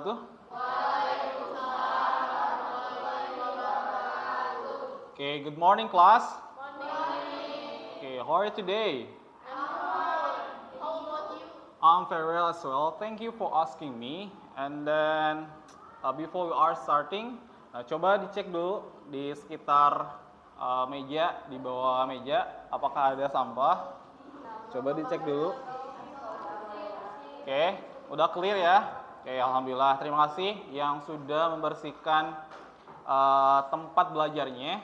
wabarakatuh. Okay, good morning class. Okay, how are you today? I'm very well as well. Thank you for asking me. And then before we are starting, coba dicek dulu di sekitar meja, di bawah meja, apakah ada sampah? Coba dicek dulu. Oke, udah clear ya? Oke, alhamdulillah. Terima kasih yang sudah membersihkan tempat belajarnya.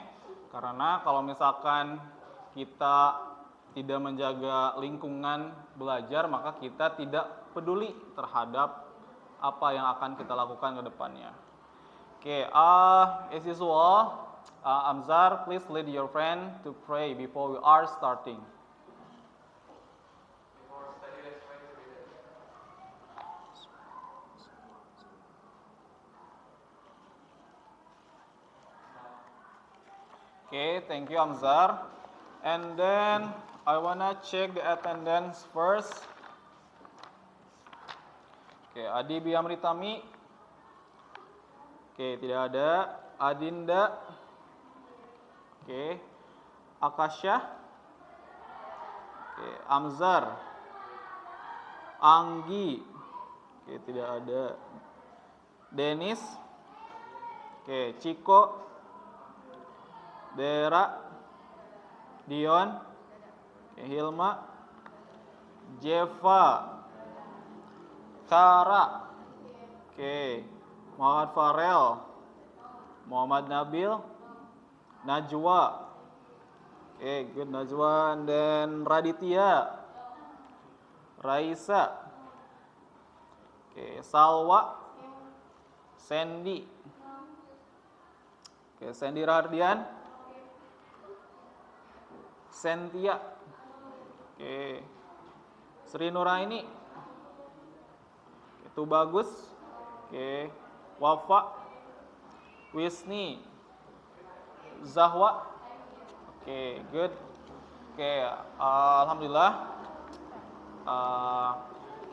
Karena kalau misalkan kita tidak menjaga lingkungan belajar, maka kita tidak peduli terhadap apa yang akan kita lakukan ke depannya. Oke, as usual, Amzar, please lead your friend to pray before we are starting. Okay, thank you, Amzar. And then I wanna check the attendance first. Okay, Adi Biamritami. Okay, tidak ada. Adinda. Okay, Akasha. Okay, Amzar. Anggi. Okay, tidak ada. Dennis. Okay, Ciko. Dera, Dion, Hilma, Jeva, Kara, Muhammad Farel, Muhammad Nabil, Najwa, good Najwa, and then Raditya, Raisa, Salwa, Sandy, Sandy Rardian, Sentia, Sri Nuraini, itu bagus, Wafa, Wisni, Zahwa, good, alhamdulillah.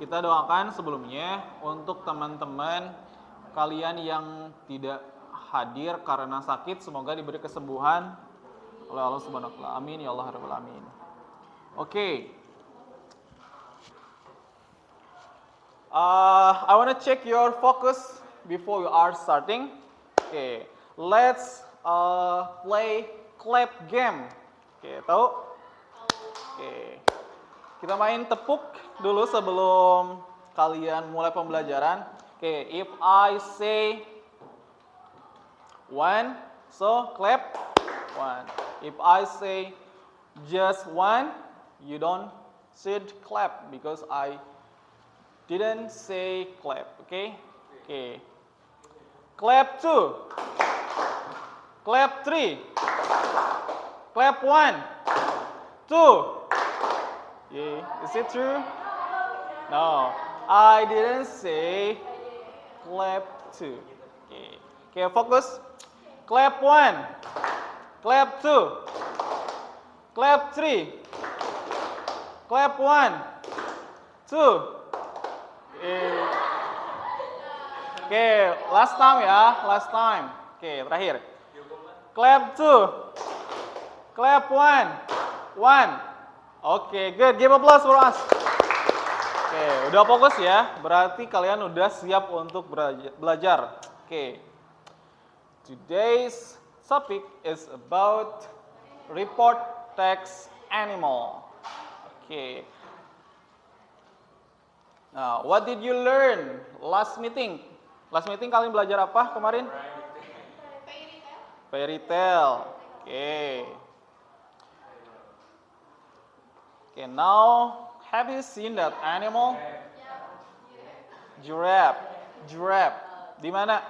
Kita doakan sebelumnya untuk teman-teman kalian yang tidak hadir karena sakit, semoga diberi kesembuhan oleh Allah Subhanahu wa taala. Amin ya Allah rabbal alamin. Okay. I want to check your focus before we are starting. Okay. Let's play clap game. Tahu? Kita main tepuk dulu sebelum kalian mulai pembelajaran. If I say one, so clap one. If I say just one, you don't should clap because I didn't say clap. Okay? Clap two. Clap three. Clap one. Two. Is it true? No, I didn't say clap two. Focus. Clap one. Clap two. Clap three. Clap one. Two. Last time ya. Last time. Terakhir. Clap two. Clap one. One. Good. Give applause for us. Udah fokus ya. Berarti kalian udah siap untuk belajar. Today's topic is about report text animal. Now, what did you learn last meeting? Last meeting kalian belajar apa kemarin? Fairy tale. Now have you seen that animal? Giraffe. Di mana?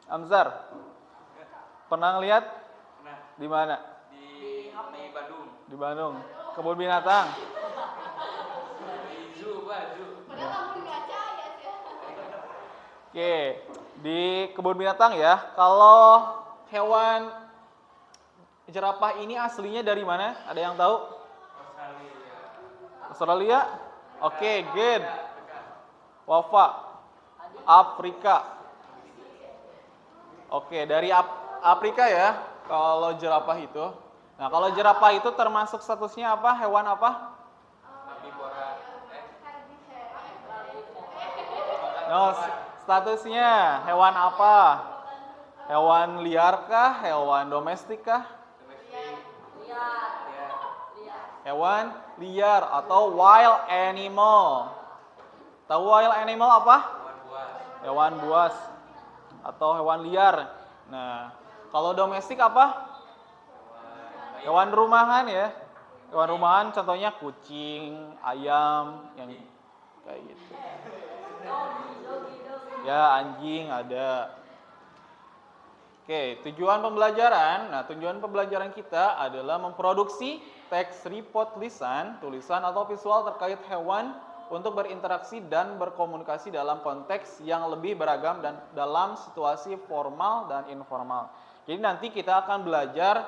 Amzar? Pernah ngeliat? Di mana? Di Bandung. Di Bandung. Kebun binatang. Di zoo, Pak, zoo. Di kebun binatang ya. Kalau hewan jerapah ini aslinya dari mana? Ada yang tahu? Australia? Good. Wafa? Afrika. Oke, dari Afrika ya, kalau jerapah itu. Nah, kalau jerapah itu termasuk statusnya apa? Hewan apa? Herbivora. No, statusnya hewan apa? Hewan liar kah? Hewan domestik kah? Hewan liar atau wild animal. Tahu wild animal apa? Hewan buas atau hewan liar. Nah, kalau domestik apa? Hewan rumahan ya. Hewan rumahan contohnya kucing, ayam, yang kayak gitu. Ya, anjing ada. Oke, tujuan pembelajaran. Nah, tujuan pembelajaran kita adalah memproduksi teks report tulisan atau visual terkait hewan untuk berinteraksi dan berkomunikasi dalam konteks yang lebih beragam dan dalam situasi formal dan informal. Jadi nanti kita akan belajar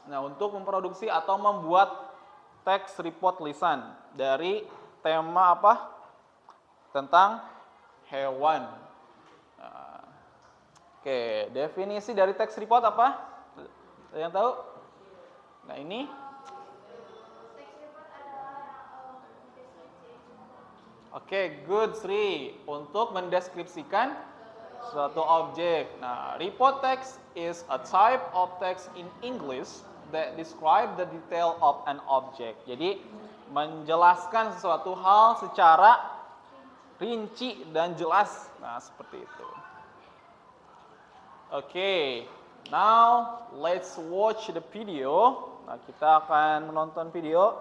untuk memproduksi atau membuat teks report lisan dari tema apa? Tentang hewan. Oke, definisi dari teks report apa? Ada yang tahu? Nah, ini. Oke, good Sri. Untuk mendeskripsikan suatu objek. Nah, report text is a type of text in English that describe the detail of an object. Jadi, menjelaskan sesuatu hal secara rinci dan jelas. Nah, seperti itu. Oke, now let's watch the video. Nah, kita akan menonton video.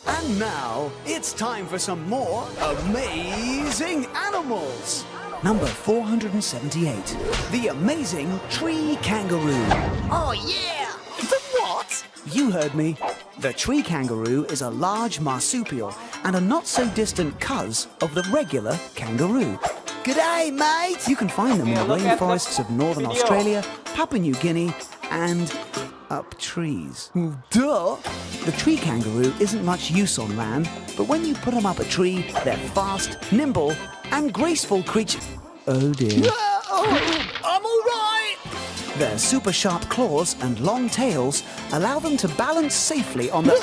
And now, it's time for some more amazing animals. Number 478, the amazing tree kangaroo. Oh yeah! The what? You heard me. The tree kangaroo is a large marsupial and a not-so-distant cuz of the regular kangaroo. G'day, mate! You can find them in the look at the rainforests of northern video. Australia, Papua New Guinea, and up trees. Duh! The tree kangaroo isn't much use on land, but when you put them up a tree, they're fast, nimble, and graceful creatures. Oh dear. I'm alright! Their super sharp claws and long tails allow them to balance safely on the...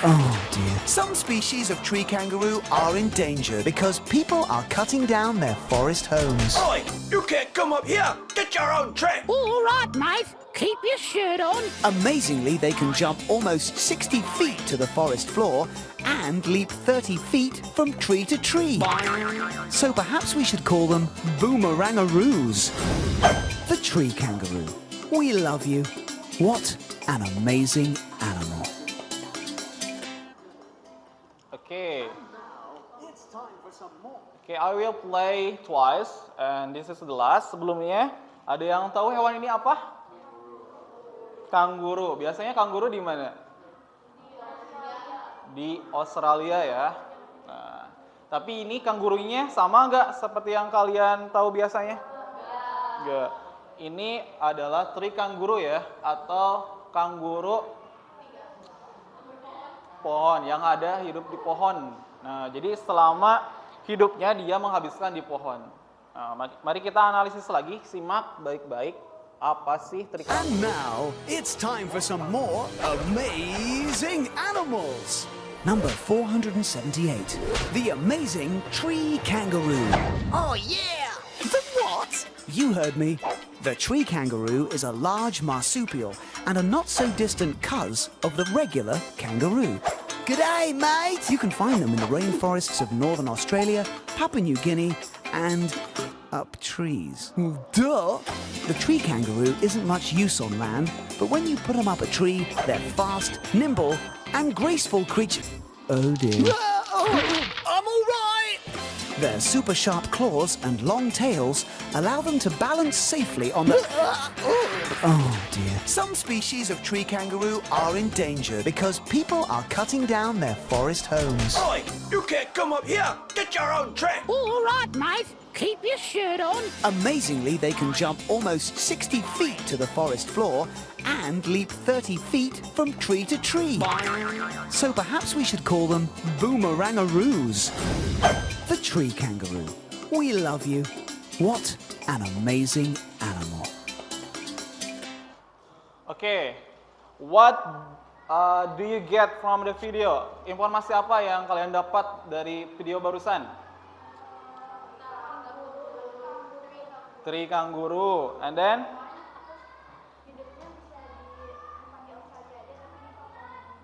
Oh dear. Some species of tree kangaroo are in danger Because people are cutting down their forest homes. Oi, you can't come up here. Get your own tree. All right, mate. Keep your shirt on. Amazingly, they can jump almost 60 feet to the forest floor and leap 30 feet from tree to tree. So perhaps we should call them boomerangaroos. The tree kangaroo. We love you. What an amazing animal. Okay. Okay, I will play twice and this is the last. Sebelumnya, ada yang tahu hewan ini apa? Kanguru. Biasanya kanguru di mana? Di Australia ya. Nah, tapi ini kangurunya sama nggak seperti yang kalian tahu biasanya? Nggak. Ini adalah tree kanguru ya, atau kanguru pohon yang ada hidup di pohon. Nah, jadi selama hidupnya dia menghabiskan di pohon. Nah, mari kita analisis lagi, simak baik-baik. Apa sih tree And kangaroo? now, it's time for some more amazing animals. Number 478, the amazing tree kangaroo. Oh yeah! The what? You heard me. The tree kangaroo is a large marsupial and a not-so-distant cuz of the regular kangaroo. G'day, mate! You can find them in the rainforests of northern Australia, Papua New Guinea, and up trees. Duh! The tree kangaroo isn't much use on land, but when you put them up a tree, they're fast, nimble, and graceful creatures. Oh dear. I'm alright! Their super sharp claws and long tails allow them to balance safely on the... Oh dear. Some species of tree kangaroo are endangered because people are cutting down their forest homes. Oi, you can't come up here. Get your own track. All right, mate. Keep your shirt on. Amazingly, they can jump almost 60 feet to the forest floor and leap 30 feet from tree to tree. So perhaps we should call them boomerangaroos. The tree kangaroo. We love you. What an amazing animal. Oke, what do you get from the video? Informasi apa yang kalian dapat dari video barusan? Tree kangaroo, and then?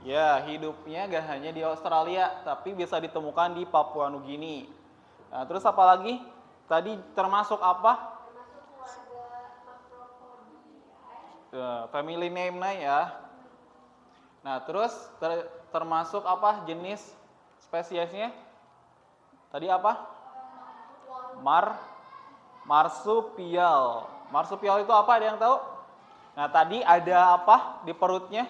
Ya, hidupnya gak hanya di Australia, tapi bisa ditemukan di Papua Nugini. Nah, terus apa lagi? Tadi termasuk apa? Family name ya. Nah, terus termasuk apa jenis spesiesnya? Tadi apa? Marsupial. Marsupial itu apa? Ada yang tahu? Nah, tadi ada apa di perutnya?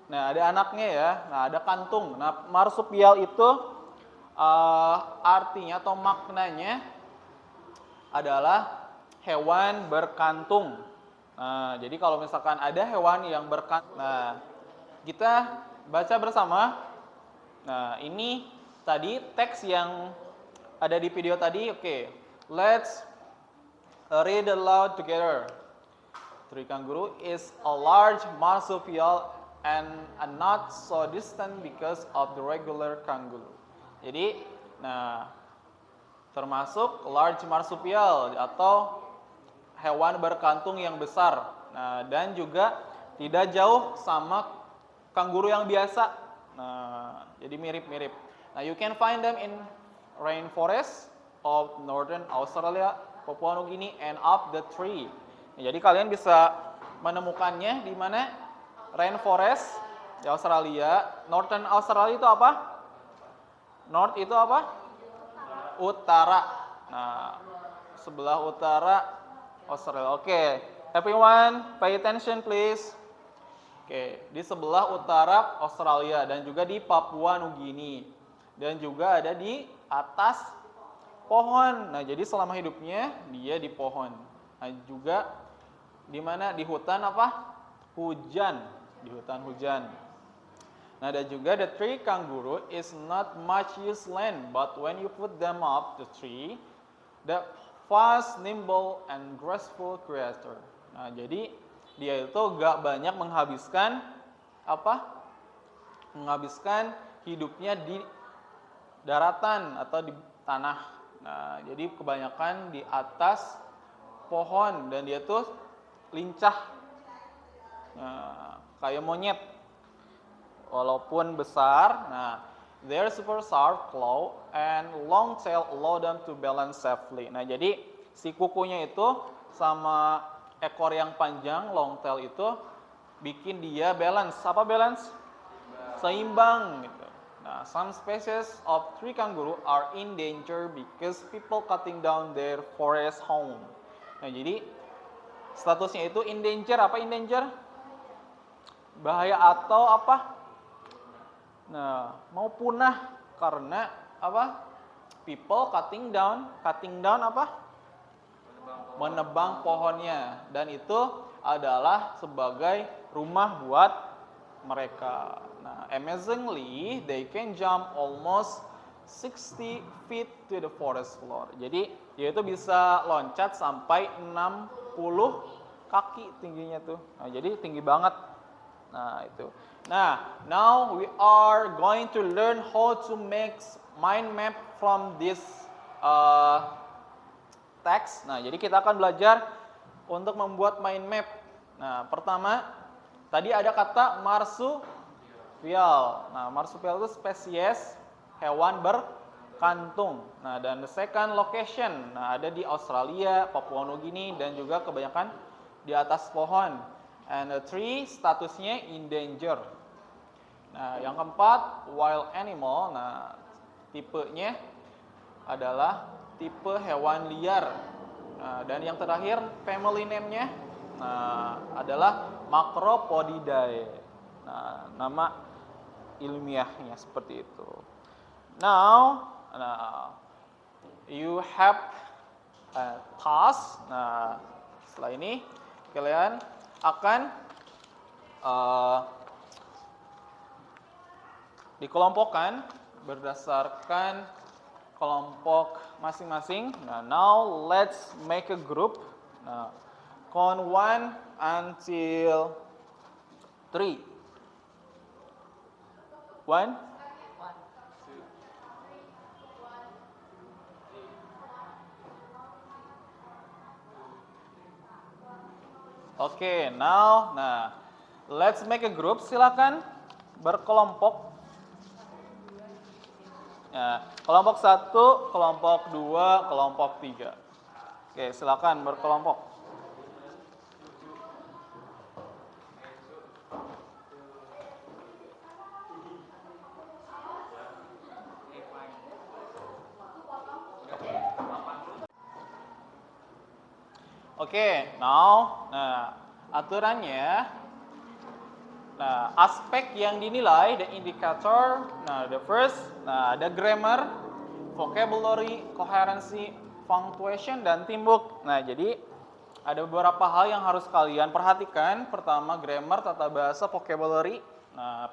Nah, ada anaknya ya. Nah, ada kantung. Nah, marsupial itu artinya atau maknanya adalah hewan berkantung. Nah, jadi kalau misalkan ada hewan yang berkantung, nah, kita baca bersama. Nah, ini tadi teks yang ada di video tadi. Oke, let's read aloud together. Tree kangaroo is a large marsupial and not so distant because of the regular kangaroo. Jadi, nah, termasuk large marsupial atau hewan berkantung yang besar. Nah, dan juga tidak jauh sama kanguru yang biasa. Nah, jadi mirip-mirip. Nah, you can find them in rainforest of northern Australia, Papua Nugini, and up the tree. Nah, jadi kalian bisa menemukannya di mana? Rainforest di Australia. Northern Australia itu apa? North itu apa? Utara. Nah, sebelah utara Australia. Oke, everyone pay attention please. Oke, di sebelah utara Australia dan juga di Papua Nugini. Dan juga ada di atas pohon. Nah, jadi selama hidupnya dia di pohon. Nah, juga di mana? Di hutan apa? Hujan. Di hutan hujan. Nah, dan juga the tree kangaroo is not much use land, but when you put them up the tree, the fast, nimble, and graceful creature. Nah, jadi dia itu gak banyak menghabiskan apa? Menghabiskan hidupnya di daratan atau di tanah. Nah, jadi kebanyakan di atas pohon dan dia tuh lincah. Nah, kayak monyet. Walaupun besar, nah, their super sharp claw and long tail allow them to balance safely. Nah, jadi si kukunya itu sama ekor yang panjang, long tail itu bikin dia balance. Apa balance? Seimbang gitu. Nah, some species of tree kangaroo are in danger because people cutting down their forest home. Nah, jadi statusnya itu in danger. Apa in danger? Bahaya atau apa? Nah, mau punah karena apa? People cutting down apa? Menebang pohonnya, dan itu adalah sebagai rumah buat mereka. Nah, amazingly, they can jump almost 60 feet to the forest floor. Jadi, dia itu bisa loncat sampai 60 kaki tingginya tuh. Nah, jadi tinggi banget. Nah, itu. Nah, now we are going to learn how to make mind map from this text. Nah, jadi kita akan belajar untuk membuat mind map. Nah, pertama, tadi ada kata marsupial. Nah, marsupial itu spesies hewan berkantung. Nah, dan the second location, nah, ada di Australia, Papua Nugini, dan juga kebanyakan di atas pohon. And the tree statusnya endangered. Nah, yang keempat, wild animal. Nah, tipenya adalah tipe hewan liar. Nah, dan yang terakhir family name-nya adalah Macropodidae. Nah, nama ilmiahnya seperti itu. Now you have a task. Nah, setelah ini kalian akan dikelompokkan berdasarkan kelompok masing-masing. Nah, now let's make a group. Nah, count 1 until 3. 1. Oke, now, let's make a group. Silakan berkelompok. Nah, kelompok 1, kelompok 2, kelompok 3. Oke, silakan berkelompok. Oke, now, aturannya, aspek yang dinilai, the indicator, the first, ada grammar, vocabulary, coherency, punctuation, dan teamwork. Nah, jadi ada beberapa hal yang harus kalian perhatikan. Pertama, grammar, tata bahasa, vocabulary,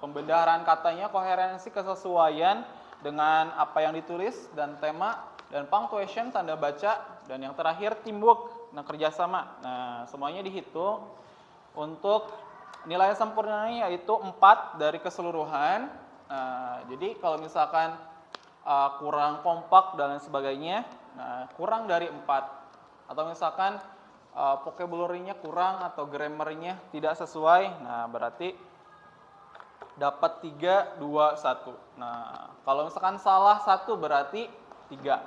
pembendaharaan katanya, koherensi, kesesuaian dengan apa yang ditulis, dan tema, dan punctuation, tanda baca, dan yang terakhir teamwork, kerjasama. Nah, semuanya dihitung untuk nilai sempurnanya yaitu 4 dari keseluruhan. Jadi kalau misalkan kurang kompak dan lain sebagainya, kurang dari 4. Atau misalkan vocabulary-nya kurang atau grammar-nya tidak sesuai, berarti dapat 3, 2, 1. Nah, kalau misalkan salah 1 berarti 3.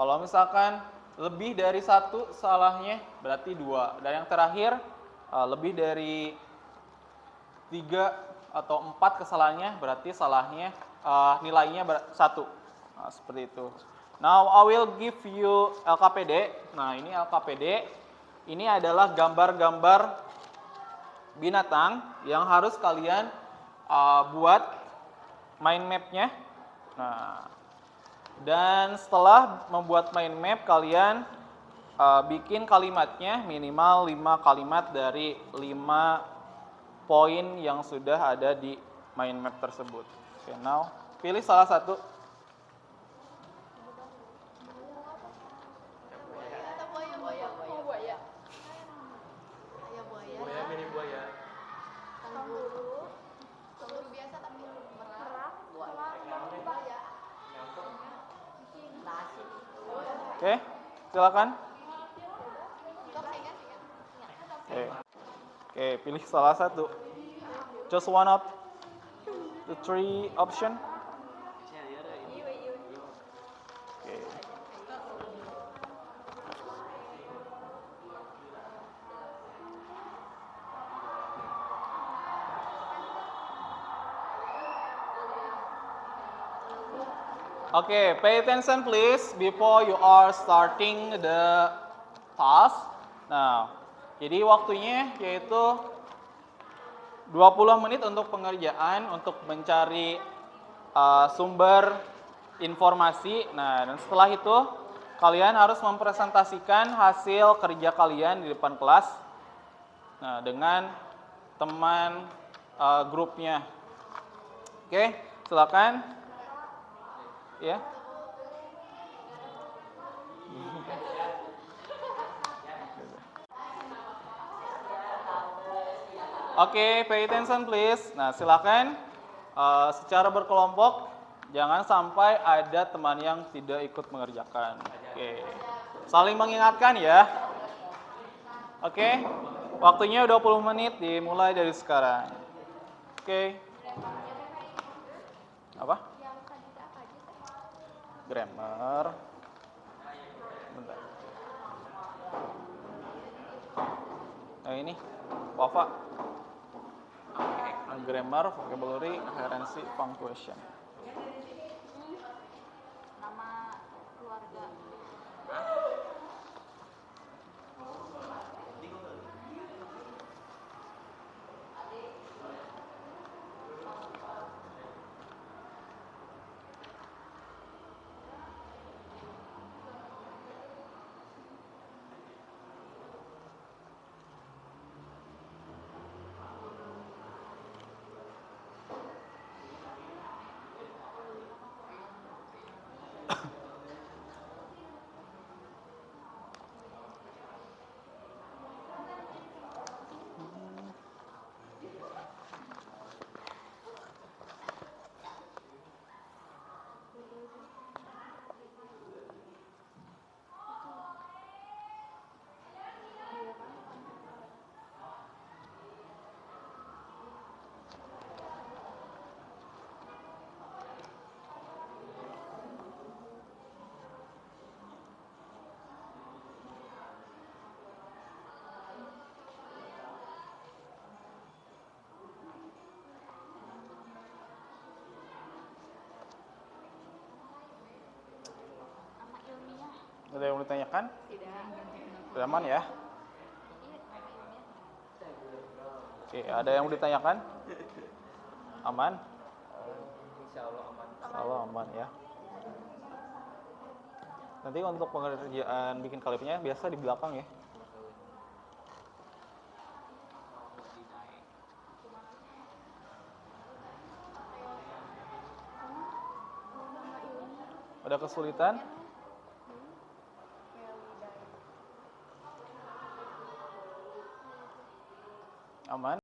Kalau misalkan lebih dari 1 salahnya berarti 2. Dan yang terakhir, lebih dari 3 atau 4 kesalahannya berarti salahnya nilainya 1. Nah, seperti itu. Now I will give you LKPD. Nah, ini LKPD. Ini adalah gambar-gambar binatang yang harus kalian buat mind map-nya. Nah, dan setelah membuat mind map, kalian bikin kalimatnya minimal 5 kalimat dari 5 poin yang sudah ada di mind map tersebut. Oke, now pilih salah satu. Buaya, mini buaya. Oke, silakan. Oke, pilih salah satu. Just one of the 3 option. Oke. Okay, pay attention please before you are starting the task. Nah, jadi waktunya yaitu 20 menit untuk pengerjaan, untuk mencari sumber informasi. Nah, dan setelah itu kalian harus mempresentasikan hasil kerja kalian di depan kelas. Nah, dengan teman grupnya. Oke, silakan. Ya. Oke, pay attention please. Nah, silakan secara berkelompok, jangan sampai ada teman yang tidak ikut mengerjakan. Oke, saling mengingatkan ya. Oke, waktunya 20 menit dimulai dari sekarang. Oke. Apa? Grammar. Bentar. Nah, ini Wafa. Grammar, vocabulary, coherency, punctuation. Nama keluarga Ada yang mau ditanyakan? Sudah aman ya? Oke, ada yang mau ditanyakan? Aman? Insya Allah aman. Insya Allah aman ya. Nanti untuk pengerjaan bikin kalipnya biasa di belakang ya. Ada kesulitan? Aman?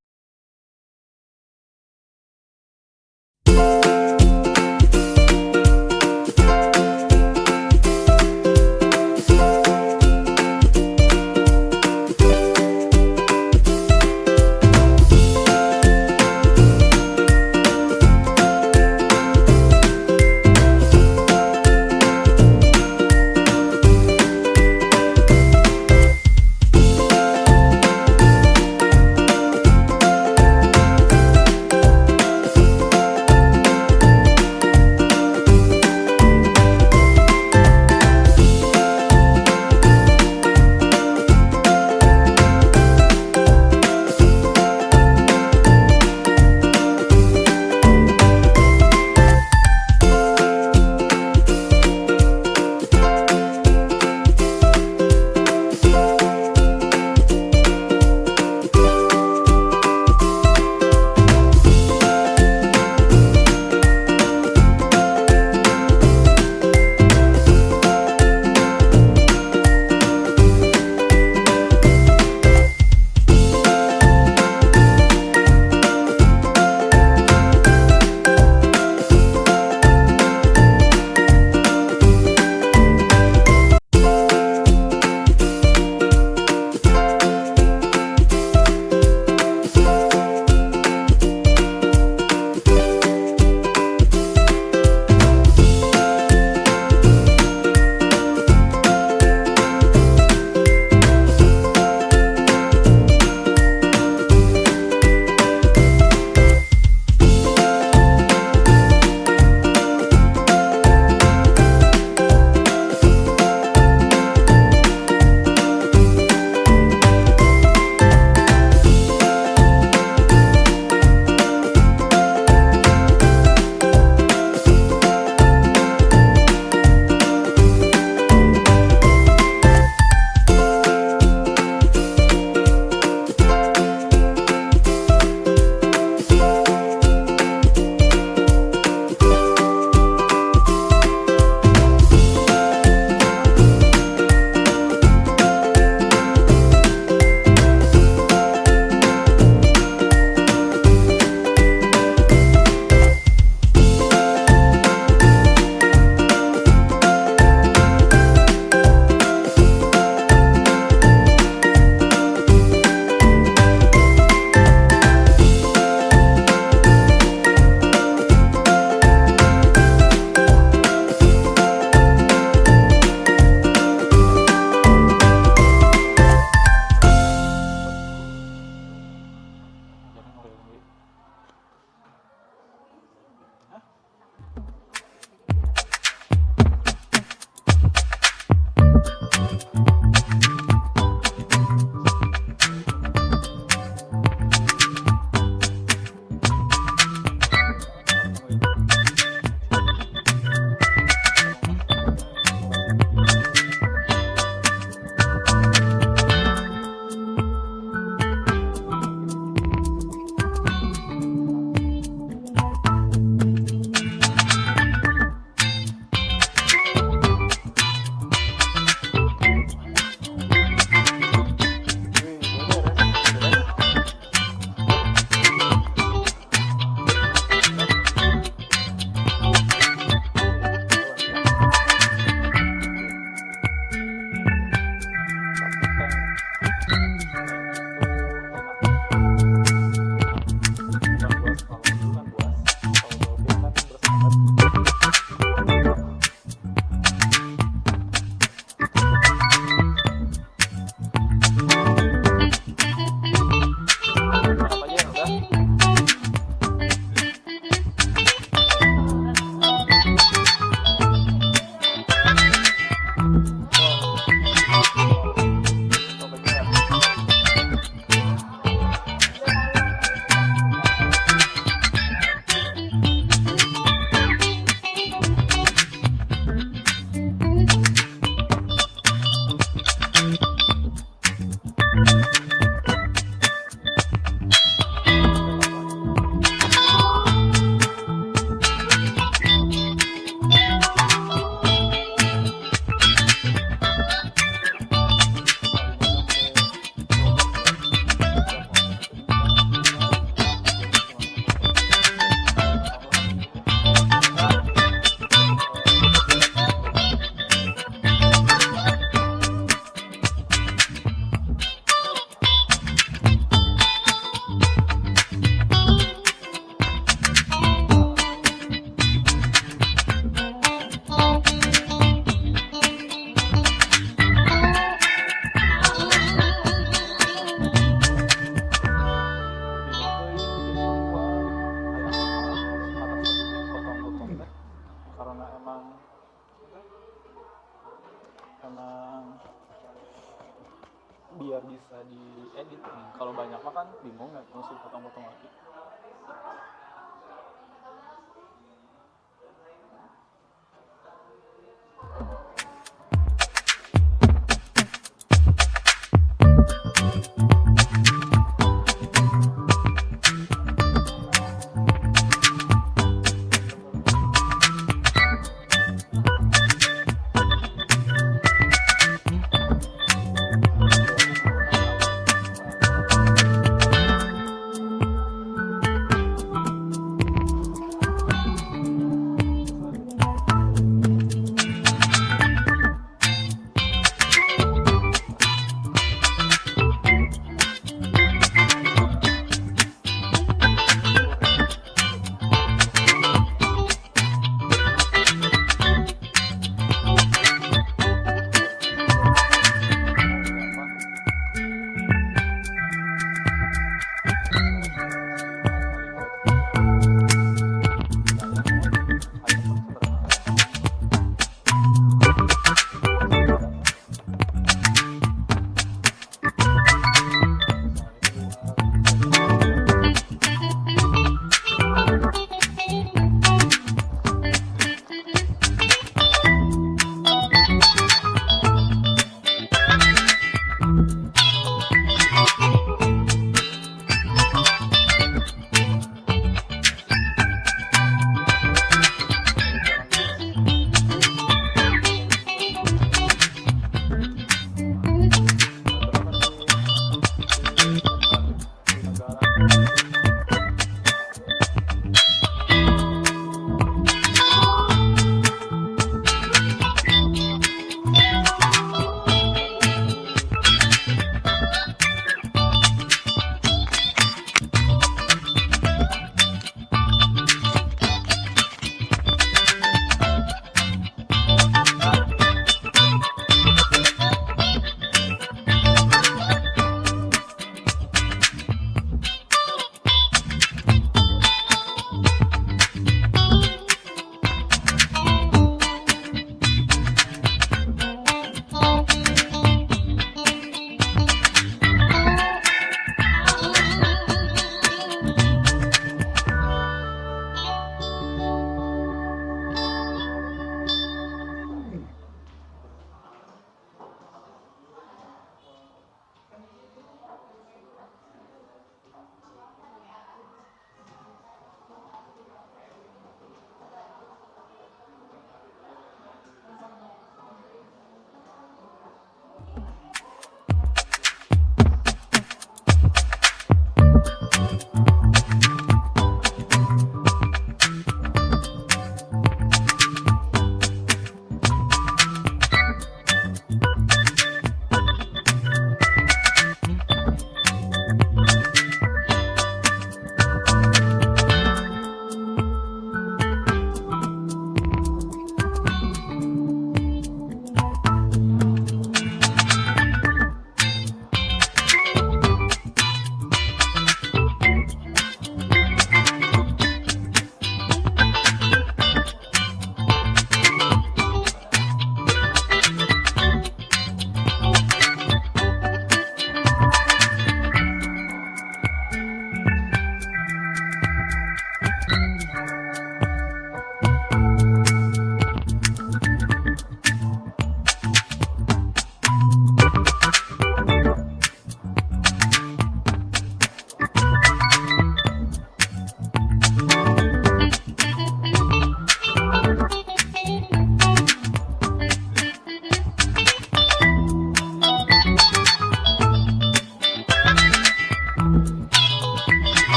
bisa diedit. Kalau banyak mah kan bingung ya, mesti potong-potong lagi.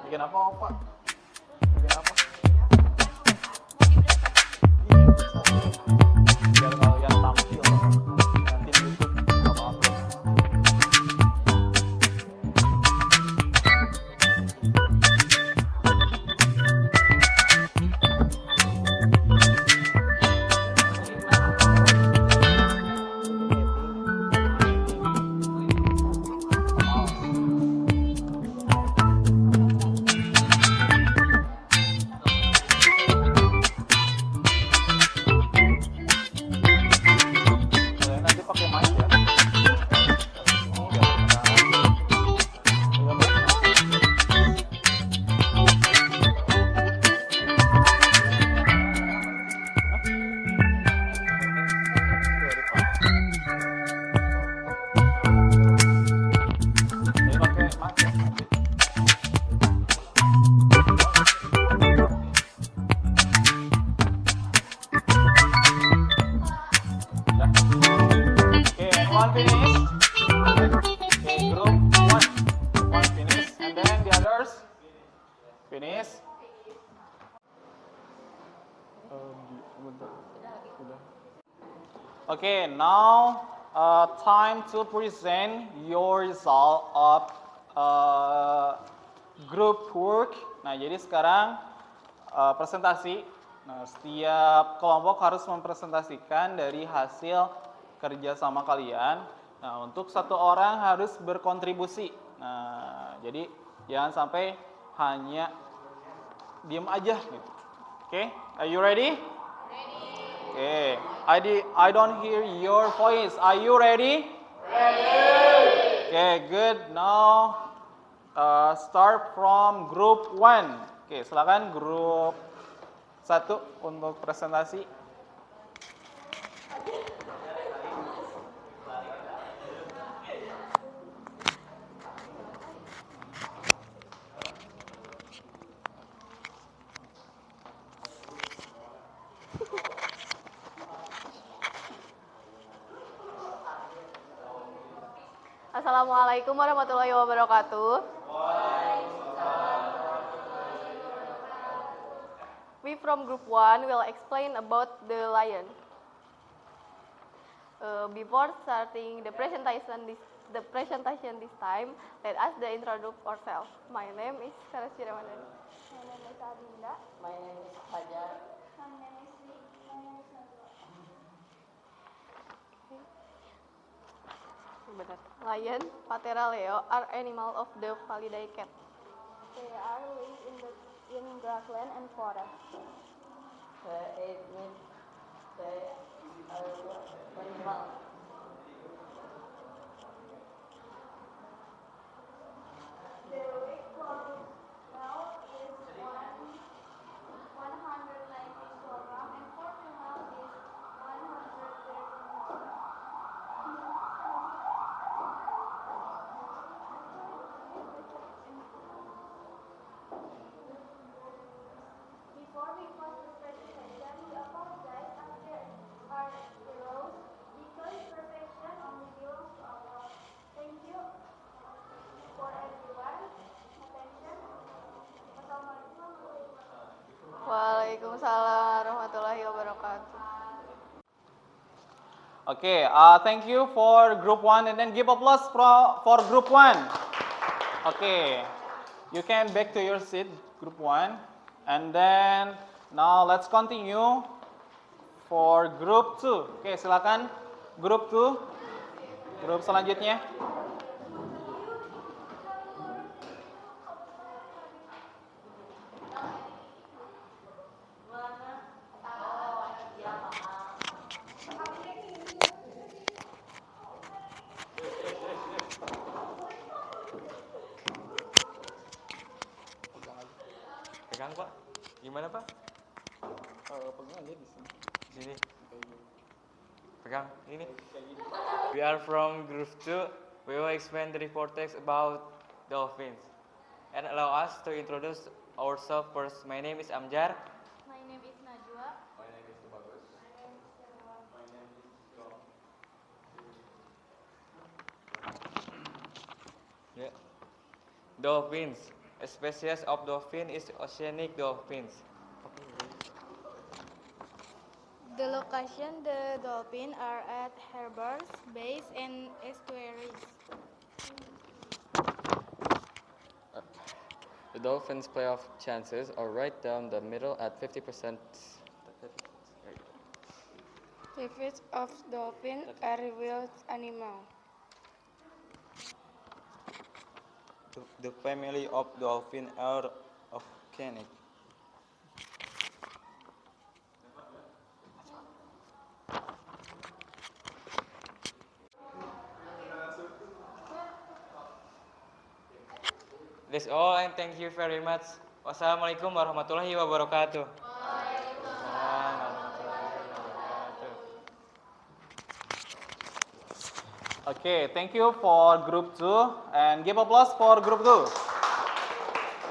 Bikin apa, Opa? Bikin apa? Biar kalian tampil nanti di YouTube apa upload. Kalian nanti pakai mic ya. Ini biar kedengaran. Jadi pakai mic ya nanti. Okay, one finish. Okay, group one finish, and then the others finish. Okay, now time to present your result of group work. Nah, jadi sekarang presentasi. Nah, setiap kelompok harus mempresentasikan dari hasil kerja sama kalian. Nah, untuk satu orang harus berkontribusi. Nah, jadi jangan sampai hanya diem aja gitu. Oke, are you ready? Ready. Okay, I don't hear your voice. Are you ready? Ready. Okay, good. Now start from group 1. Oke, silakan grup 1 untuk presentasi. Assalamualaikum warahmatullahi wabarakatuh. We from group 1 will explain about the lion. Before starting the presentation this time, let us introduce ourselves. My name is Sarasri Ramadhani. My name is Adinda. My name is Fajar. My name is Lee. My name is Najwa. Lion, Panthera leo are animal of the Felidae cat. They are live in grassland and forest. They eat meat. They are animal. Their weight now is 190 kilogram and for female is 130 Before we close this presentation, we apologize as there are errors because perfection only belongs to Allah. Thank you for everyone. Attention. Wassalamualaikum warahmatullahi wabarakatuh. Waalaikumsalam warahmatullahi wabarakatuh. Okay, thank you for group 1 and then give applause for group 1. Okay, you can back to your seat, group 1. And then now let's continue for group 2. Okay, silakan group 2. Grup selanjutnya. Pegang Pak. Gimana Pak? Pegang aja di sini. Di sini. Pegang ini. We are from group 2. We will explain the report text about dolphins. And allow us to introduce ourselves first. My name is Amjar. My name is Najwa. Yeah. Dolphins. A species of dolphin is oceanic dolphins. The location the dolphins are at harbors, bays, and estuaries. The dolphins' playoff chances are right down the middle at 50%. The fish of dolphin are wild animal. The family of dolphin are oceanic. That's all and thank you very much. Wassalamualaikum warahmatullahi wabarakatuh. Okay, thank you for group 2 and give applause for group 2.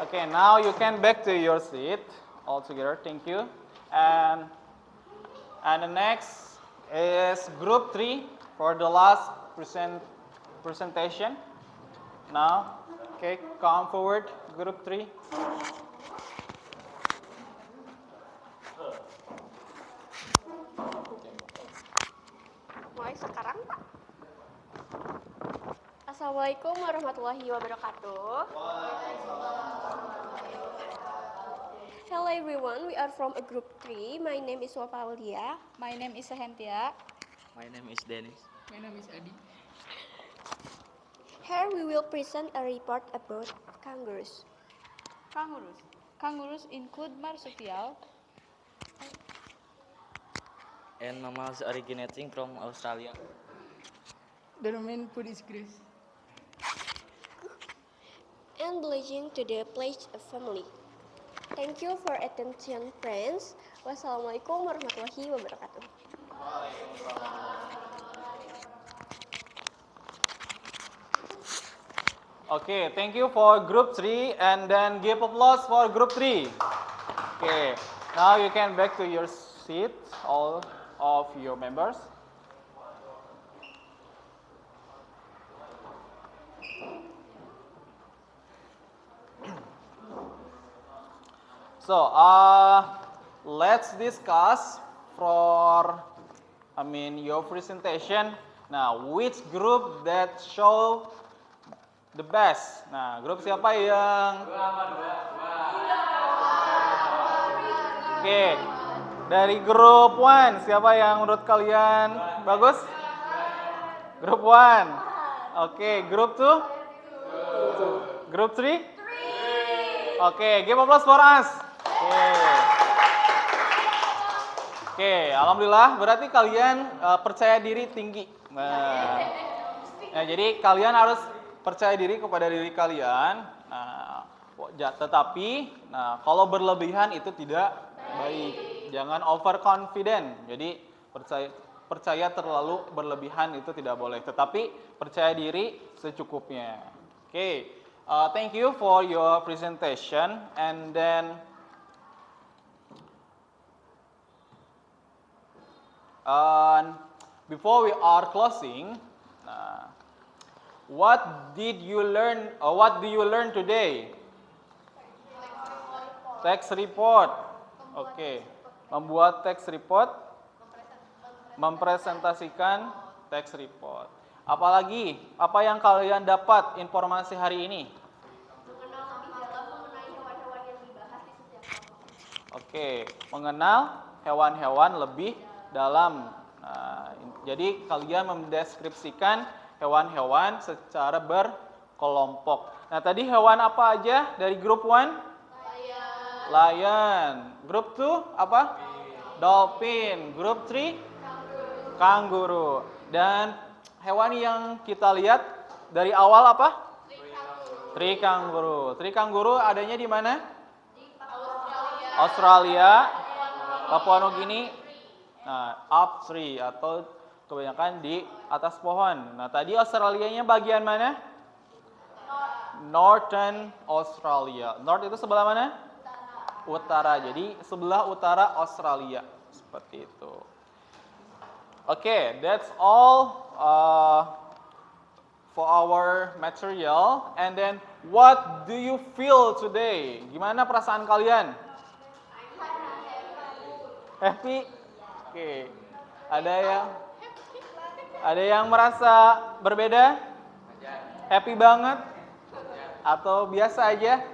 Okay, now you can back to your seat all together. Thank you. And the next is group 3 for the last presentation. Now, okay, come forward, group 3. Mulai sekarang, Pak. Assalamualaikum warahmatullahi wabarakatuh. Hello everyone, we are from a group 3. My name is Wafa Aulia. My name is Sahentia. My name is Dennis. My name is Adi. Here we will present a report about kangaroos. Kangaroos include marsupial, And mammals originating from Australia. The main food is grass. And belonging to the plage family. Thank you for attention, friends. Wassalamualaikum warahmatullahi wabarakatuh. Okay, thank you for group 3 and then give applause for group 3. Okay, now you can back to your seat, all of your members. So, let's discuss for, your presentation. Now, which group that show the best? Nah, grup siapa yang? Oke, dari grup 1, siapa yang menurut kalian bagus? Grup 1. Oke, grup 2? Grup 3? Oke, give applause for us. Oke, alhamdulillah berarti kalian percaya diri tinggi. Nah, jadi kalian harus percaya diri kepada diri kalian. Nah, tetapi kalau berlebihan itu tidak baik. Jangan overconfident. Jadi percaya terlalu berlebihan itu tidak boleh. Tetapi percaya diri secukupnya. Oke, thank you for your presentation. And then before we are closing, what did you learn? What do you learn today? Text report. Oke, membuat text report, mempresentasikan text report. Apalagi, apa yang kalian dapat informasi hari ini? Oke, mengenal hewan-hewan lebih dalam. Jadi kalian mendeskripsikan hewan-hewan secara berkelompok. Nah, tadi hewan apa aja dari grup 1? Lion. Grup 2 apa? Dolphin. Grup 3? Kanguru. Dan hewan yang kita lihat dari awal apa? Tree kanguru. Tree kanguru adanya di mana? Australia, Papua Nugini, up tree atau kebanyakan di atas pohon. Nah, tadi Australianya bagian mana? Northern Australia. North itu sebelah mana? Utara. Jadi sebelah utara Australia. Seperti itu. Okay, that's all for our material. And then What do you feel today? Gimana perasaan kalian? Happy? Oke. Ada yang merasa berbeda? Happy banget? Atau biasa aja?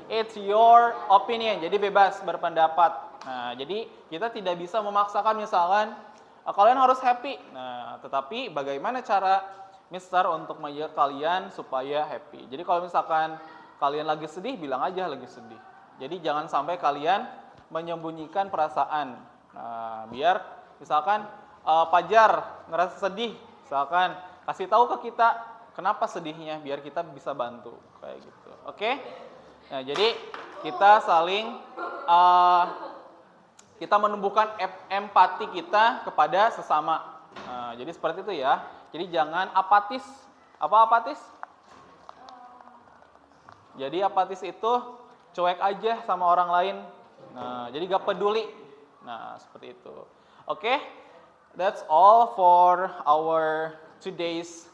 It's your opinion. Jadi bebas berpendapat. Nah, jadi kita tidak bisa memaksakan misalkan kalian harus happy. Nah, tetapi bagaimana cara Mister untuk menjaga kalian supaya happy? Jadi kalau misalkan kalian lagi sedih, bilang aja lagi sedih. Jadi jangan sampai kalian menyembunyikan perasaan. Nah, biar misalkan Pajar ngerasa sedih, misalkan kasih tahu ke kita kenapa sedihnya, biar kita bisa bantu kayak gitu. Oke? Nah, jadi kita saling kita menumbuhkan empati kita kepada sesama. Nah, jadi seperti itu ya. Jadi jangan apatis. Apa apatis? Jadi apatis itu cuek aja sama orang lain. Nah, jadi gak peduli. Nah, seperti itu. Oke, that's all for our today's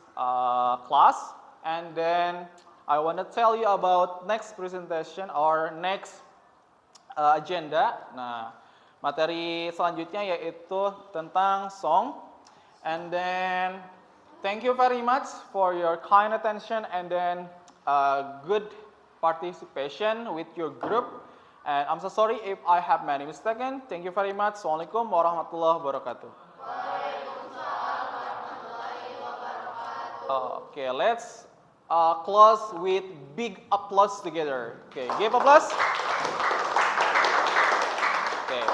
class. And then I want to tell you about next presentation or next agenda. Nah, materi selanjutnya yaitu tentang song. And then thank you very much for your kind attention and then good participation with your group. And I'm so sorry if I have many mistakes. Thank you very much. Assalamualaikum warahmatullahi wabarakatuh. Okay, let's close with big applause together. Okay, give applause. Okay.